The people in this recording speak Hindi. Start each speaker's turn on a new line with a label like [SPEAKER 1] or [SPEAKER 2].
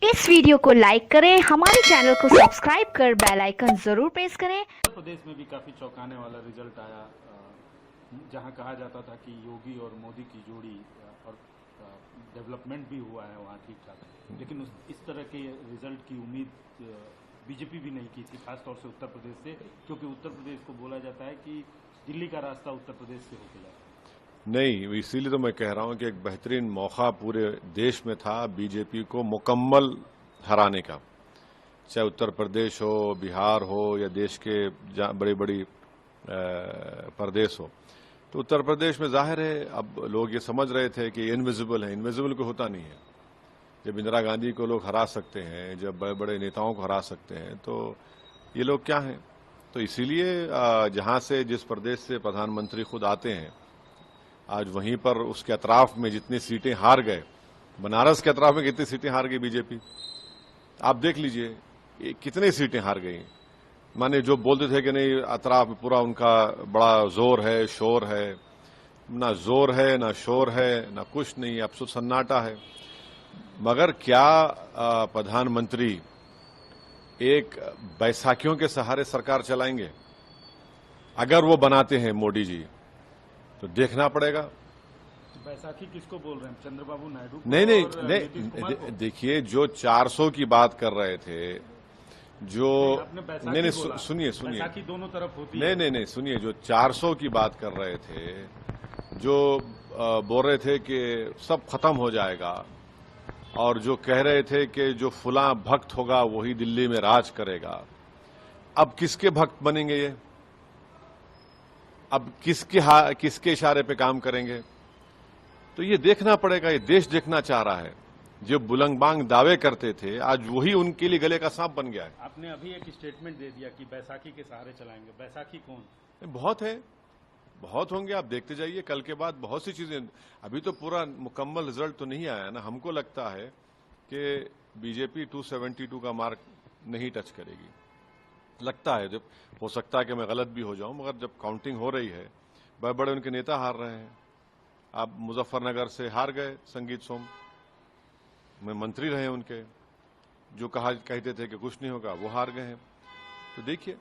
[SPEAKER 1] इस वीडियो को लाइक करें, हमारे चैनल को सब्सक्राइब कर बेल आइकन जरूर प्रेस करें।
[SPEAKER 2] उत्तर प्रदेश में भी काफ़ी चौंकाने वाला रिजल्ट आया, जहां कहा जाता था कि योगी और मोदी की जोड़ी और डेवलपमेंट भी हुआ है वहां ठीक ठाक, लेकिन इस तरह के रिजल्ट की उम्मीद बीजेपी भी नहीं की थी, खासतौर से उत्तर प्रदेश से, क्योंकि उत्तर प्रदेश को बोला जाता है कि दिल्ली का रास्ता उत्तर प्रदेश से होकर जाता है।
[SPEAKER 3] नहीं, इसीलिए तो मैं कह रहा हूं कि एक बेहतरीन मौका पूरे देश में था बीजेपी को मुकम्मल हराने का, चाहे उत्तर प्रदेश हो, बिहार हो या देश के बड़ी बड़ी प्रदेश हो। तो उत्तर प्रदेश में जाहिर है अब लोग ये समझ रहे थे कि इनविजिबल है, इनविजिबल को होता नहीं है। जब इंदिरा गांधी को लोग हरा सकते हैं, जब बड़े बड़े नेताओं को हरा सकते हैं, तो ये लोग क्या हैं। तो इसीलिए जहां से जिस प्रदेश से प्रधानमंत्री खुद आते हैं, आज वहीं पर उसके अतराफ में जितनी सीटें हार गए, बनारस के अतराफ में कितनी सीटें हार गई बीजेपी, आप देख लीजिए कितनी सीटें हार गई। माने जो बोलते थे कि नहीं अतराफ में पूरा उनका बड़ा जोर है, शोर है, ना जोर है ना शोर है ना कुछ नहीं, अब तो सन्नाटा है। मगर क्या प्रधानमंत्री एक बैसाखियों के सहारे सरकार चलाएंगे? अगर वो बनाते हैं मोदी जी तो देखना पड़ेगा।
[SPEAKER 2] बैसाखी किसको बोल रहे हैं, चंद्रबाबू नायडू?
[SPEAKER 3] नहीं, देखिए जो 400 की बात कर रहे थे, जो नहीं सुनिए
[SPEAKER 2] बैसाखी दोनों तरफ होती है।
[SPEAKER 3] नहीं सुनिए, जो 400 की बात कर रहे थे, जो बोल रहे थे कि सब खत्म हो जाएगा, और जो कह रहे थे कि जो फुला भक्त होगा वही दिल्ली में राज करेगा, अब किसके भक्त बनेंगे ये? अब किसके इशारे पे काम करेंगे? तो ये देखना पड़ेगा। ये देश देखना चाह रहा है। जो बुलंगबांग दावे करते थे, आज वही उनके लिए गले का सांप बन गया है।
[SPEAKER 2] आपने अभी एक स्टेटमेंट दे दिया कि बैसाखी के सहारे चलाएंगे। बैसाखी कौन?
[SPEAKER 3] बहुत है, बहुत होंगे, आप देखते जाइए। कल के बाद बहुत सी चीजें, अभी तो पूरा मुकम्मल रिजल्ट तो नहीं आया ना। हमको लगता है कि बीजेपी 272 का मार्क नहीं टच करेगी, लगता है। जब हो सकता है कि मैं गलत भी हो जाऊं, मगर जब काउंटिंग हो रही है, बड़े बड़े उनके नेता हार रहे हैं। आप मुजफ्फरनगर से हार गए संगीत सोम, में मंत्री रहे उनके, जो कहते थे कि कुछ नहीं होगा, वो हार गए हैं। तो देखिए